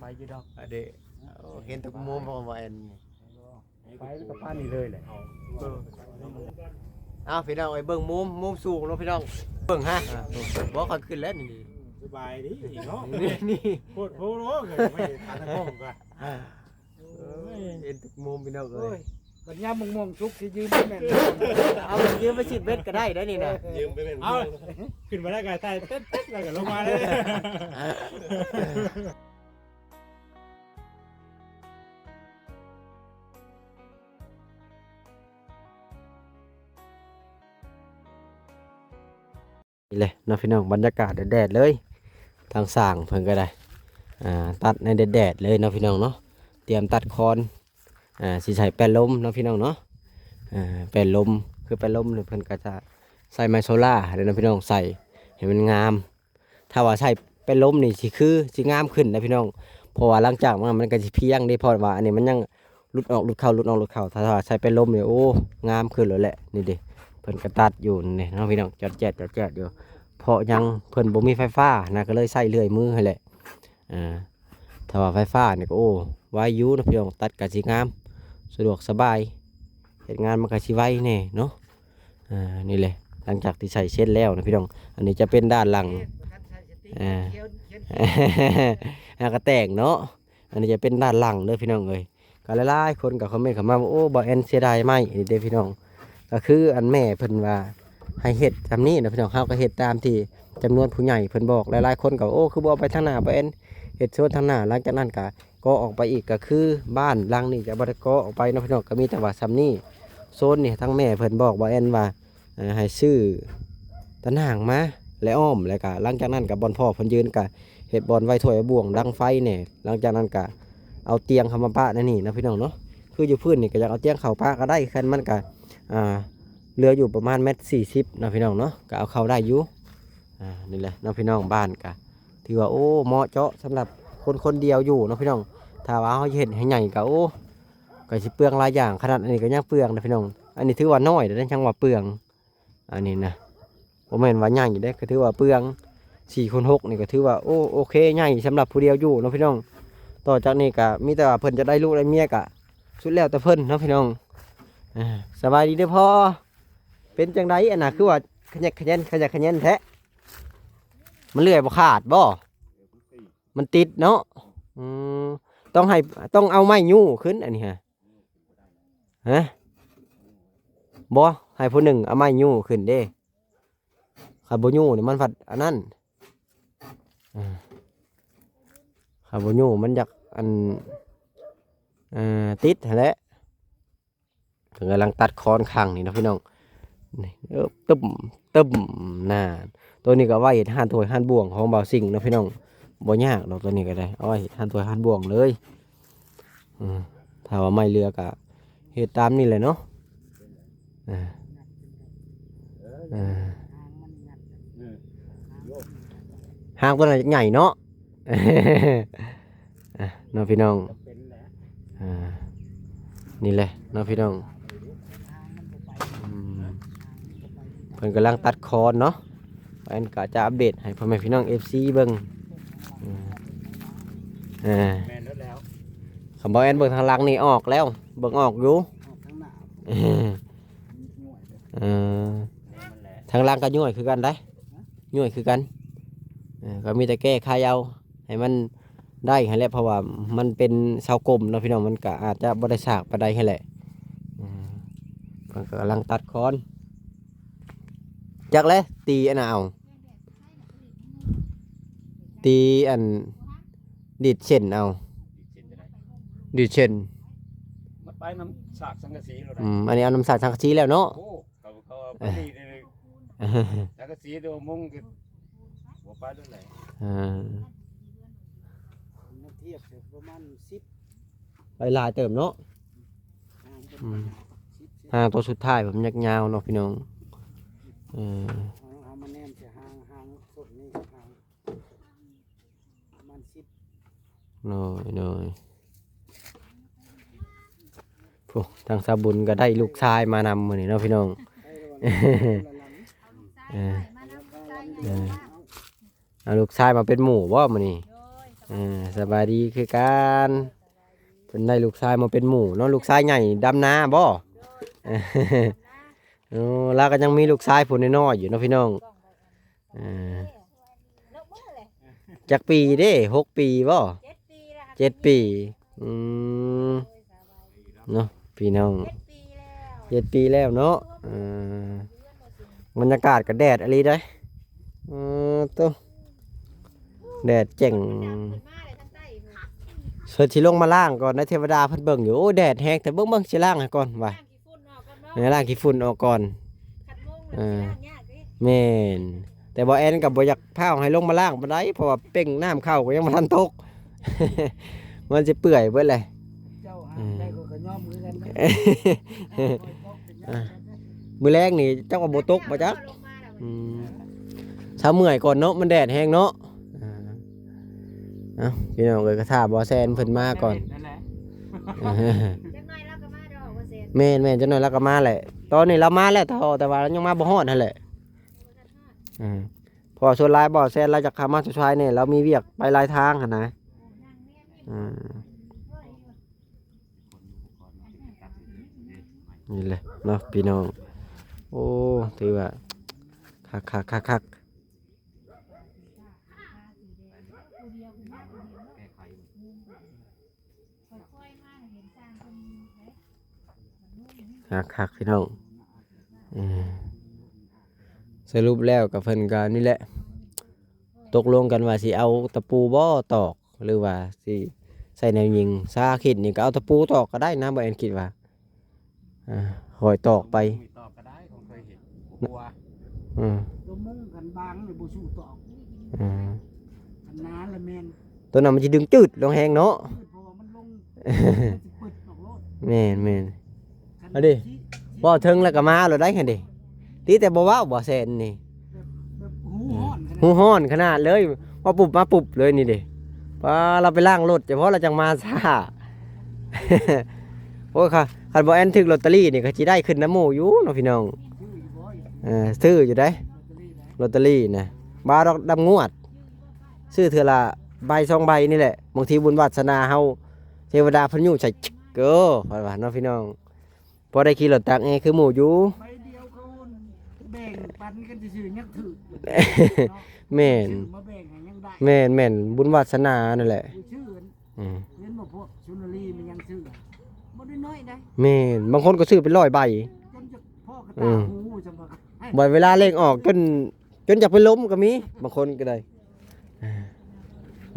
ไปอยู่ดอก เด้เห็นแตะมุมบ่ว่าอัน ไปกับป้านี่เลยแหละ เอาพี่น้องไอ้เบิ่งมุมสูงเนาะพี่น้องเบิ่งฮะบ่ค่อยขึ้นแล้วนี่ สบายดีเนาะ นี่ โคตรโหโหเลยไม่ทานข้าวกัน เห็นทุกมุมพี่น้องเอ้ย บัดยามม่วงๆสุกสิยืมแม่น เอายืมไป10เม็ดก็ได้ได้นี่นะ ยืมไปเป็น เอาขึ้นมาได้ไงใต้เต้นแล้วก็ลงมาเลย นี่เลยเนาะพี่น้องบรรยากาศแดดๆเลยทางสร้างเพิ่นก็ได้ตัดในแดดๆเลยเนาะพี่น้องเนาะเตรียมตัดคอนสิใส่แป้นลมเนาะพี่น้องเนาะแป้นลมคือแป้นลมเนี่ยเพิ่นก็จะใส่ไมโซล่าเด้อเนาะพี่น้องใส่ให้มันงามถ้าว่าใส่แป้นลมนี่สิงามขึ้นนะพี่น้องเพราะว่าหลังจากมันก็สิเพียงได้เพราะว่าอันนี้มันยังหลุดออกหลุดเข้าหลุดออกหลุดเข้าถ้าว่าใส่แป้นลมเนี่ยโอ้งามขึ้นเลยแหละนี่ดิเพิ่นก็ตัดอยู่นี่เนาะพี่น้องจอดแจ๊ดอยู่เพราะยังเพิ่นบ่มีไฟฟ้านะก็เลยใส่เลื่อยมือให้แหละถ้าว่าไฟฟ้าเนี่ยก็โอ้วายุนะพี่น้องตัดก็สิงามสะดวกสบายเฮ็ดงานมันก็สิไวแน่เนาะนี่แหละหลังจากที่ใส่เสร็จแล้วนะพี่น้องอันนี้จะเป็นด้านหลังกระแต่งเนาะอันนี้จะเป็นด้านหลังเด้อพี่น้องเอ้ยก็หลายๆคนก็คอมเมนต์เข้ามาว่าโอ้บ่แอนเสียดายไหมนี่เด้อพี่น้องก็คืออันแม่เพิ่นว่าให้เฮ็ดตามนี้นะพี่น้องเฮาก็เฮ็ดตามที่จำนวนผู้ใหญ่เพิ่นบอกหลายๆคนก็โอ้คือบ่เอาไปทางหน้าบ่แอนเฮ็ดโซนทางหน้าหลังจากนั้นก็ออกไปอีกก็คือบ้านหลังนี้จะบ่ได้ก็ออกไปเนาะพี่น้องก็มีแต่ว่าซ้ำนี้โซนนี่ทั้งแม่เพิ่นบอกบ่แอนว่าให้ซื้อตะนางมาและอ้อมแล้วก็หลังจากนั้นก็บ่อนพ่อเพิ่นยืนก็เฮ็ดบ่อนไว้ถ้วยบ่วงดังไฟเนี่ยหลังจากนั้นก็เอาเตียงเข้ามาปะนี่นะพี่น้องเนาะคืออยู่พื้นนี่ก็อยากเอาเตียงเข้าปะก็ได้คันมันก็เหลืออยู่ประมาณ1.40 นะพี่น้องเนาะก็เอาเข้าได้อยู่นี่แหละน้องพี่น้องบ้านก็ถือว่าโอ้เหมาะเจาะสำหรับคนเดียวอยู่เนาะพี่น้องถ้าว่าเขาเห็นให้ใหญ่ก็โอ้ก็สิเปลืองหลายอย่างขนาดอันนี้ก็ยังเปลืองนะพี่น้องอันนี้ถือว่าน้อยแต่ยังว่าเปลืองอันนี้นะผมเห็นว่าใหญ่ได้ก็ถือว่าเปลือง4x6นี่ก็ถือว่าโอเคใหญ่สำหรับผู้เดียวอยู่เนาะพี่น้องต่อจากนี้ก็มีแต่ว่าเพิ่นจะได้ลูกได้เมียก็สุดแล้วแต่เพิ่นเนาะพี่น้องสบายดีเด้อพ่อเป็นจังไดอันน่ะคือว่าขยันแท้มันเลื่อยบ่ขาดบ่มันติดเนาะต้องเอาไม้ยู่ขึ้นอันนี้ฮะบ่ให้ผู้หนึ่งเอาไม้ยู่ขึ้นเด้ขับบ่ยู่นี่มันฝัดอันนั้นขับบ่ยู่มันอยากอันติดแหละถึงกำลังตัดคอนข้างนี่นะพี่น้องนี่ตึ้มน่าตัวนี้ก็ไว้เห็ดห่านถวยห่านบ่วงของบ่าวสิ่งนะพี่น้องบ่ยากดอกตัวนี้ก็ได้เอาไว้เห็ดห่านถวยห่านบ่วงเลยถ้าว่าไม่เลือกอะเห็ดตามนี่เลยเนาะห่างตัวนั้นใหญ่เนาะเนาะพี่น้องนี่แหละเนาะพี่น้องเพิ่นกำลังตัดคอนเนาะเพิ่นก็จะอัปเดตให้พ่อแม่พี่น้อง FC เบิ่งแม่นแล้ว คำบอกแอนเบิ่งทางหลังนี่ออกแล้วเบิ่งออกอยู่ทางหลังก็ย่อยคือกันได้ย่อยคือกันก็มีแต่แก้ไขเอาให้มันได้ให้แหละเพราะว่ามันเป็นเสากลมเนาะพี่น้องมันก็อาจจะบ่ได้ฉากปานใดให้แหละเพิ่นก็กำลังตัดคอนจักเลยตีอันน่ะเอาตีอันดีดเช่นเอาดีดเช่นมันไปน้ำสากสังกะสีเลย อันนี้เอาน้ำสาดสังกะสีแล้วเนาะโอ้เขาไปนี่เลยสังกะสีตัวมุ้งก็บ่ไปด้วยไหนเทียบประมาณไปลายเติมเนาะห่างตัวสุดท้ายผมยักยาวเนาะพี่น้องเอามาแนมจะห่างสุดนี่ห่างประมาณน้อยพวกทางสาบุญก็ได้ลูกชายมานำมื้อนี้เนาะพี่น้องเอาลูกชายมาเป็นหมู่บ่มื้อนี้ สบายดีคือกันเป็นได้ลูกชายมาเป็นหมู่เนาะลูกชายใหญ่ดำนาบ่โอ้แล้วก็ยังมีลูกชายผู้น้อยๆอยู่เนาะพี่น้องจักปีเด้6 ปีบ่7 ปีเนาะพี่น้อง7 ปีแล้วเนาะบรรยากาศก็แดดอะไรได้ตัวแดดเจ๋งเสร็จที่ลงมาล่างก่อนนะเทวดาเพิ่นเบิ่งอยู่โอ้แดดแฮงแต่เบิ่งสิล่างให้ก่อนว่าเนี่ยล่างขี้ฝุ่นออกก่อนแม่นแต่บ่แอนกับบ่อยากพาให้ลงมาล่างปานใดเพราะว่าเป่งน้ำเข้าก็ยังบ่ทันตก มันสิเปื่อยเบิดเลย เจ้าหาได้ก็ย่อมมือกันนะ มื้อแรกนี่จักว่าบ่ตกบ่จักเช้าเมื่อยก่อนเนาะมันแดดแฮงเนาะพี่น้องเลยก็ท่าบ่แซนเพิ่นมาก่อนแม่นจังหน่อยแล้วก็มาแหละตอนนี้เรามาแล้วแต่ว่ายังมาบ่ฮอดนั่นแหละพอส่วนหลายบ่แซนเราจะเข้ามาสุดท้ายนี่เรามีเวียกไปหลายทางหั่นนะนี่แหละเนาะพี่น้องโอ้ถือว่าคักพี่น้องสรุปแล้วกับเพิ่นก็นี่แหละตกลงกันว่าสิเอาตะปูบ่ตอกหรือว่าสิใส่แนวยิงซาคิดนี่ก็เอาตะปูตอกก็ได้นะบ่แอนคิดว่าหอยตอกไปตอกก็ได้ผมเคยเห็นกลัวตัวมุ้งกันบางเลยบ่สู้ตอกอันนั้นละแม่นตัวนั้นมันสิดึงจืดลงแฮงเนาะเพราะว่ามันลงสิปึดออกโลดแม่นเอาดิบ่ถึงแล้วก็มาแล้วได้คั่นดิตีแต่บ่เว้าบ่แซ่นนี่หูฮ้อนขนาดเลยว่าปุบมาปุบเลยนี่ดิพอเราไปล้างรถเฉพาะเราจังมาซ่าโอ้ค่ะคันบ่แอนถึกลอตเตอรี่นี่ก็สิได้ขึ้นน้ำหมู่อยู่เนาะพี่น้องซื้ออยู่ได้ลอตเตอรี่นะบาดอกดำงวดซื้อเทื่อละใบ2 ใบนี่แหละบางทีบุญวาสนาเฮาเทวดาเพิ่นอยู่ใส่เก้อว่าเนาะพี่น้องพอได้ขี่รถตักเอคือหมู่อยู่ใบเดียวเขาแบ่งปันกันซื่อๆยังถือแม่นมาแบ่งให้ยังได้แม่นบุญวาสนานั่นแหละชื่อเห็นบ่พวกชุนรีมันยังซื้อบ่ได้น้อยได้แม่นบางคนก็ซื้อเป็น100 ใบจนจะพ่อกระตาหูจังบ่บ่เวลาเลขออกจนจะไปล้มก็มีบางคนก็ได้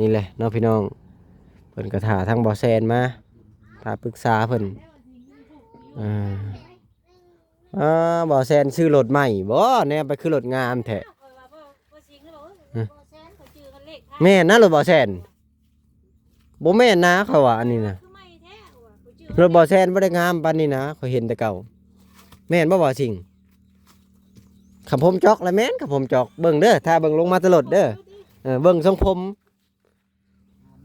นี่แหละเนาะพี่น้องเพิ่นก็ท่าทางบ่แซนมาถ้าปรึกษาเพิ่นบ่แซนซื้อรถใหม่บ่แน่ไปคือรถงามแท้แม่นนะรถบ่แซนบ่แม่นนะเขาว่าอันนี้นะรถบ่แซนบ่ได้งามปานนี้นะข้อยเห็นแต่เก่าแม่นบ่สิ่งขับผมจอกแล้วแม่นขับผมจอกเบิ่งเด้อถ้าเบิ่งลงมาตลอดเด้อเบิ่งทรงผม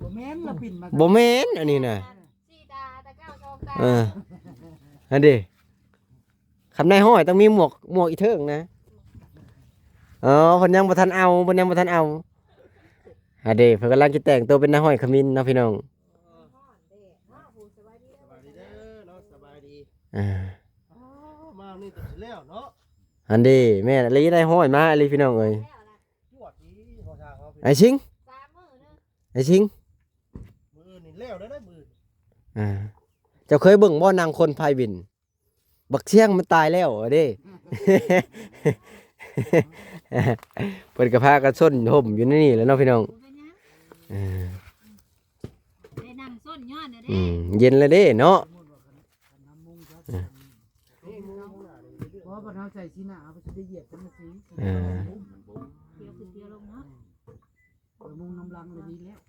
บ่แม่นละปิ่นมาบ่แม่นอันนี้น่ะอันดิคำนายห้อยต้องมีหมวกอีเทิงนะเพิ่นยังบ่ทันเอาอันดิเพิ่นกำลังจะแต่งตัวเป็นนายห้อยขมิ้นเนาะพี่น้องมานี่ตัดแล้วเนาะอันดิแม่อะไรนายห้อยมาอะไรพี่น้องเอ้ยไอ้ชิงมือนี่แล้วได้มือเจ้าเคยเบิ่งบ่นางคนพายบินบักเชียงมันตายแล้วเด้เปิดกระพากันส้นห่มอยู่นี่แล้วเนาะพี่น้องเย็นเลยเด้เนาะเพราะว่าเราใส่สีหนาเขาจะได้เหยียบกันมาสีเดียวลงเนาะมุงน้ำลังเลยดีแล้ว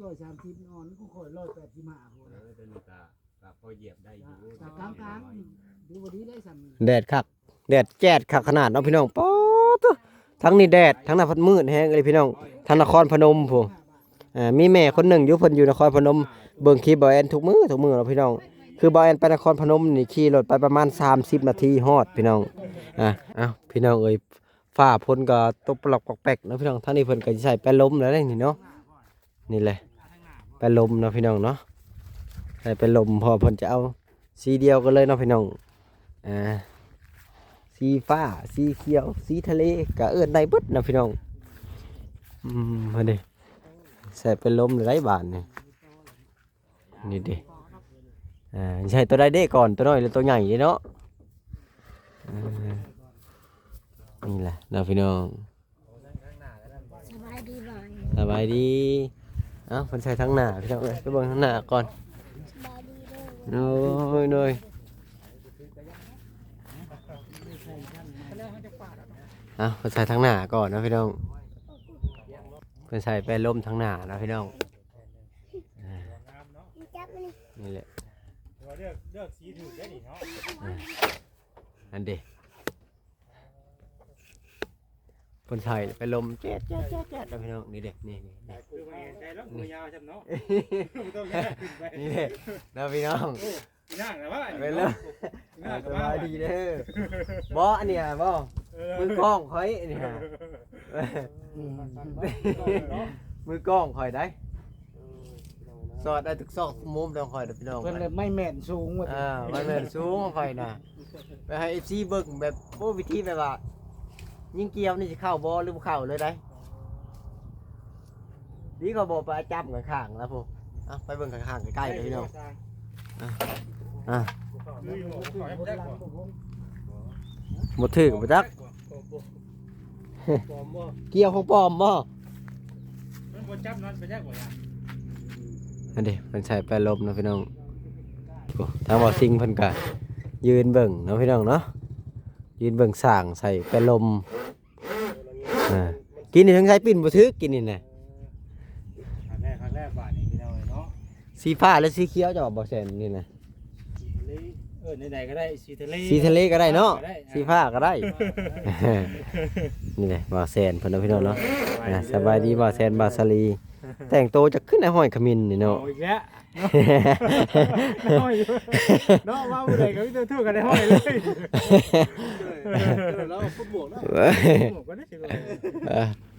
130นอนกูคอย180มาโหเป็นก็พอเหยียบได้อยู่กลางๆดูบ่ดีได้สั่นแดดคักแดดแจ๊ดคักขนาดเนาะพี่น้องป๊อดทั้งนี้แดดทั้งหน้าพัดมืดแฮงเลยพี่น้องทางนครพนมพุ่นมีแม่คนหนึ่งอยู่เพิ่นอยู่นครพนมเบิ่งคลิปบ่แอนทุกมื้อเนาะพี่น้องคือบ่แอนไปนครพนมนี่ขี่รถไปประมาณ30 นาทีฮอดพี่น้องเอ้าพี่น้องเอ้ย ฟ้าฝนก็ตกปลอกปอกแปกเนาะพี่น้องทางนี้เพิ่นก็สิใส่แป้นลมแล้วนี่เนาะนี่แหละแป้นลมเนาะพี่น้องเนาะใส่แป้นลมพอเพิ่นจะเอาสีเดียวกันเลยเนาะพี่น้องสีฟ้าสีเขียวสีทะเลก็เอิ้นได้เบิดเนาะพี่น้องมาดิใส่เป็นลมหลายบาทนี่ดิใช่ตัวใดเด้ก่อนตัวน้อยหรือตัวใหญ่เนาะนี่แหละเนาะพี่น้องสบายดีบ่อยสบายดีเอ้าคนใส่ทั้งหน้าพี่น้องเลยไปเบิ่งทั้งหน้าก่อนสบายดีเด้อโน้ยเอ้าคนใส่ทั้งหน้าก่อนนะพี่น้องคนใส่ไปล่มทั้งหน้านะพี่น้องนี่แหละเลือกสีถูกได้ดิเนาะอันเดีคนใส่ไปลมแจ๊ดนะพี่น้องนี่เด็กนี่นี่เด็กนะพี่น้องไปเลยสบายดีเด้อบ่อันเนี้ยบ่มือกล้องคอยนี่ฮะมือกล้องคอยได้สอดได้ทุกซอกมุมเดียวคอยเด้อพี่น้องเพิ่นเลยไม่แม่นสูงว่าไม่แม่นสูงคอยน่ะไปให้ FC เบิ่งแบบโอ้วิธีแบบว่ายิงเกี่ยวนี่สิเข้าบ่หรือบ่เข้าเลยได้นี่ก็บ่ไปจับข้างๆแล้วพวกไปเบิ่งข้างๆใกล้ๆเลยพี่น้องหมดถือบ่จักเกี่ยวของปลอมบ่มันบ่จับนอนไปจักบ่ย่าอันนี้เพิ่นใส่แปรลมนะพี่น้องทางบ่ซิงเพิ่นก็ยืนเบิ่งเนาะพี่น้องเนาะยืนเบิ่งสร้างใส่แปรลมกินนี่ทั้งใช้ปิ่นบ่ถึกกินนี่น่ะครั้งแรกบาดนี่พี่น้องเนาะสีฟ้าและสีเขียวจะบ่แซ่นนี่น่ะใดก็ได้สีทะเลก็ได้เนาะสีฟ้าก็ได้นี่แหละบ่แซนเพิ่นเนาะพี่น้องเนาะสบายดีบ่แซนบาสลีแต่งโตจะขึ้นในห้อยขมิ้นนี่เนาะอีกแล้วห้อยเนาะว่าผู้ใดก็มีตัวทู่กันในห้อยเลยแล้วฟุตบอลแล้วก็ได้สิ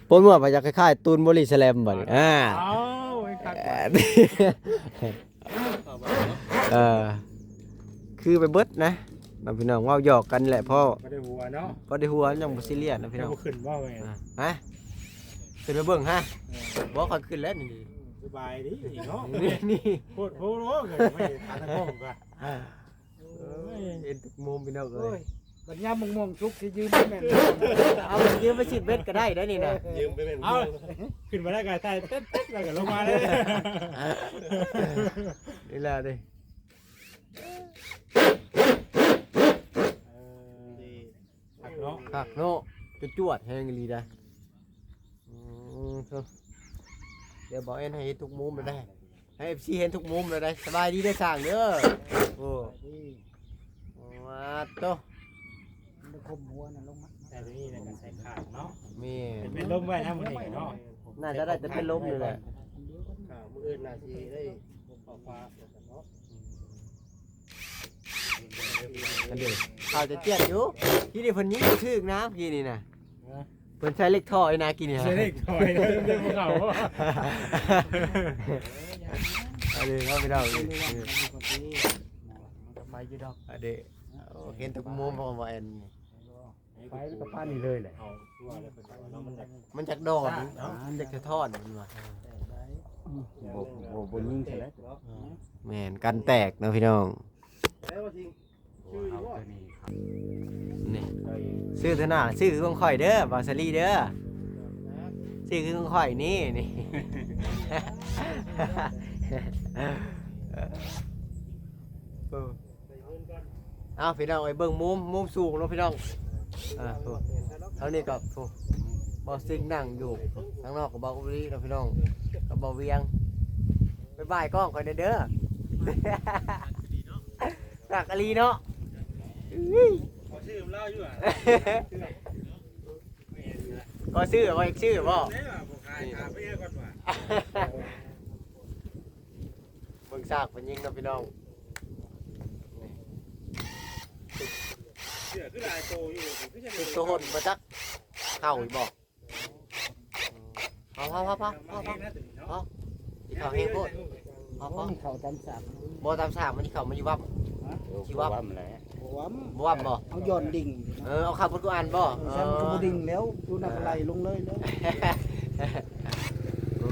ปนหมวกไปจะคล้ายๆตูนบริสแลมบ่นี่คือไปเบิดนะพี่น้องว่าหยอกกันแหละพ่อบ่ได้หัวเนาะบ่ได้หัวยังบ่ซีเรียสนะพี่น้องขึ้นบ่ไงฮะขึ้นไปเบิ่งฮะบ่ค่อยขึ้นแล้วนี่สบายดีเนาะนี่โคตรโหโหไม่ทานข้าวกันเห็นทุกมุมพี่น้องเอ้ยบัดยามม่วงชุกสิยืมแม่นเอายืมไป10เม็ดก็ได้ได้นี่นะยืมไปแม่นเอาขึ้นมาได้ก็ใต้เต๊ดๆแล้วก็ลงมาเลยนี่ล่ะดิคักเนาะจวดแฮงอีหลีได้เดี๋ยวบอกเอ็นให้ทุกมุมเลยได้ให้ FC เห็นทุกมุมเลยได้สบายดีได้สร้างเด้อโอ้มาโตมันคมหัวน่ะลงมาแต่นี่น่ะก็ใส่ขาดเนาะมีเป็นลมไว้นะมื้อนี้เนาะน่าจะได้จะเป็นลมนี่แหละมื้ออื่นน่าสิได้ฟ้าเนาะกันดิข่าวจะเจี๊ยดอยู่ที่นี่เพิ่นยิงบ่ถึกนะพี่นี่น่ะเพิ่นใช้เล็กท่อไอ้นากินนี่ฮะใช้เล็กท่อเรื่องภูเขาอันนี้เนาะพี่น้องไปอยู่ดอกอันนี้เห็นทุกมุมของบ่แอนไปกับป้านี่เลยแหละมันจักดอนมันจักสะท้อนมันว่าบ่ยิงใช่แล้วแม่นกันแตกเนาะพี่น้องนี่ซื้อเถอะนะซื้อคือของข่อยเด้อบาซารีเด้อซื้อคือของข่อยนี่เอาพี่น้องไอ้เบิ่งมุมสูงเนาะพี่น้องเท่านี้ก็บ่ซิงนั่งอยู่ข้างนอกกับบ่อุรีเนาะพี่น้องกับบ่เวียงบ๊ายบายกล้องข่อยเด้อตักอลีเนาะขอชื่อเล่าอยู่อ่ะก็ชื่อว่าอีกชื่อบ่เบิ่งซากเป็นยิงนะพี่น้องเสือคือลายโตอยู่คือโตหดมาจัก เข้าอีกบ่พอที่เขาให้พูดพอ มีเขาตามสาม บ่ตามสร้างมันที่เขามันอยู่วับ คิดว่ามันแหละ บ่ว่า บ่วับบ่ เอาย้อนดิ่ง เอาข้าวพุทธกูอ่านบ่ ฉันก็บ่ดิ่งแล้วดูนักไหลลงเลยเด้อ โอ้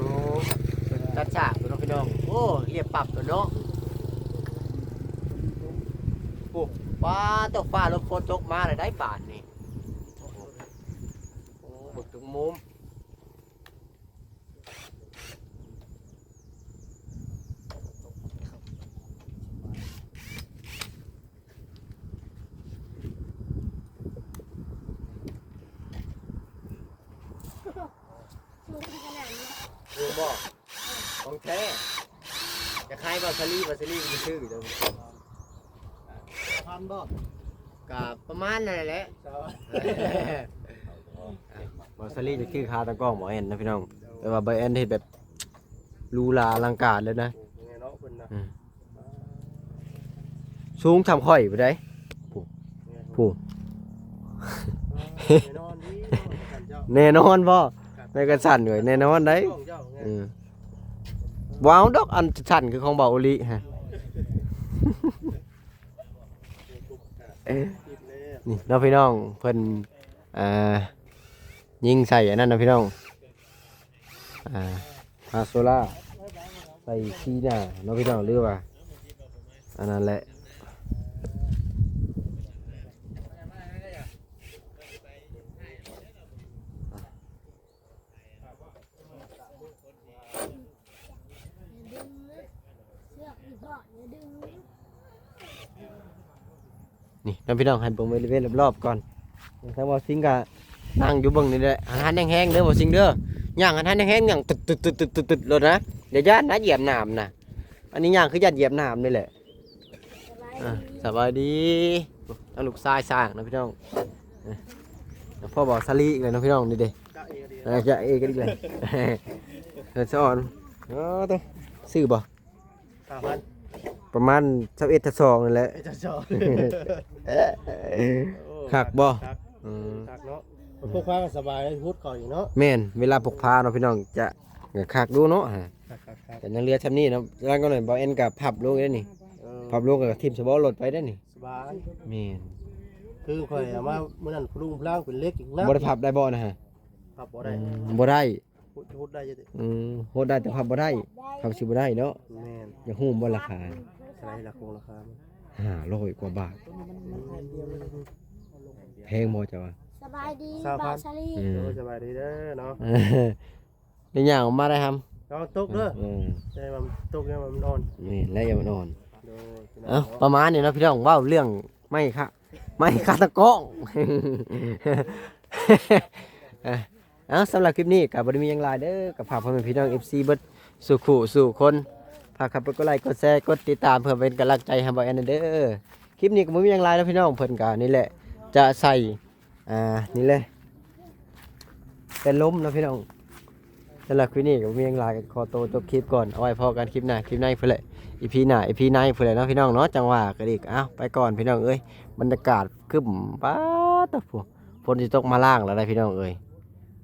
ตัดฉากตัวน้องพี่น้องโอ้เรียบปรับตัวเนาะโอ้ฟ้าตกฟ้าลมฝนตกมาเลยได้บาทนี่โอ้หมดทุกมุมดูบ่ของแท้จะคล้ายบาซารี่มันชื่ออยู่ตรงนี้ พันบ่ กับประมาณนั่นแหละบาซารี่จะชื่อคาตะกล้องหมอแอนนะพี่น้องแต่ว่าใบแอนเห็นแบบลูลาอลังการเลยนะสูงทำค่อยไปได้ผู้แน่นอนบ่ในกระสันเลยแน่นอนได้ว้าวดอกอันสั่นคือของเบาอลีฮะนี่น้องพี่น้องเพิ่นยิงใส่อันนั้นนะพี่น้องฮาโซล่าใส่ชีหน้าน้องพี่น้องเรียกว่าอันนั้นแหละนี่น้องพี่น้องหันผมบริเวณรอบๆก่อนถ้าว่าซิงกะนั่งอยู่เบิ่งนี่แหละหันแห้งๆเด้อบ่ซิงเด้อย่างหันแห้งๆอย่างตึดๆๆๆๆเลยนะเดี๋ยวย่านนะเหยียบน้ำนะอันนี้ย่างคือย่านเหยียบน้ำนี่แหละสบายดีเอาลูกทรายสร้างนะพี่น้องพ่อบอกซาลีอีกเลยนะพี่น้องนี่เด้จะเอกันอีกเลยสอนตัวซื้อบ่ประมาณ21-22นั่นแหละคักบ่คักเนาะพวกพาก็สบายเลยพูดก่อนอยู่เนาะแม่นเวลาพกพาเนาะพี่น้องจะคักดูเนาะแต่ยังเรือชำนี้เนาะแล้วก็หน่อยบ่เอ็นกับพับลงได้นี่พับลงกับทีมสบอรถไปได้นี่ สบาย แม่น คือข่อยเอามาเมื่อนั้นพลุงพล่างเป็นเล็กอีกนะ บ่ได้พับได้บ่นะฮะ พับบ่ได้ บ่ได้ พูดได้ยังไง โหดได้แต่พับบ่ได้พับสิบ่ได้เนาะ แม่น อย่าฮู้บ่ราคา ใช่ราคงราคา 500กว่าบาทแพงบ่จ้ะวะ สบายดีบาชาลี สบายดีเด้อเนาะ ได้ย่างออกมาได้ครับ เราตกเด้อใช่มันตกเนี่ยมันนอน นี่แล้วอย่ามันอ่อนประมาณนี้เนาะพี่น้องเว้าเรื่องไม่คาตะกล้องสำหรับคลิปนี้กับบริมีอย่างไรเด้อกับฝากพ่อแม่พี่น้อง FC เบิดสู่ขู่สู่คนฝากขับไปกดไลค์กดแชร์กดติดตามเพื่อเป็นกำลังใจให้บ่แอนเด้อคลิปนี้ก็บ่มีอย่างไรแล้วพี่น้องเพิ่นก็นี่แหละจะใส่นี่เลยเป็นล้มนะพี่น้องสำหรับคลิปนี้ก็บ่มีอย่างไรก็ขอตัวจบคลิปก่อนเอาไว้พอกันคลิปหน้าเพิ่นแหละอีพีหน้าเพิ่นแหละเนาะพี่น้องเนาะจังหวะก็อีกไปก่อนพี่น้องเอ้ยบรรยากาศคึมป๊าดตะฟูฝนสิตกมาล่างแล้วได้พี่น้องเอ้ย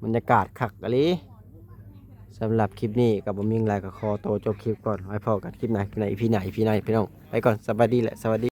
บรรยากาศคักอะลิสำหรับคลิปนี้กับบ่มีอะไรก็ขอตัวจบคลิปก่อนไว้พอกันคลิปหน้าอีพีหน้าพี่น้องไปก่อนสวัสดีแหละสวัสดี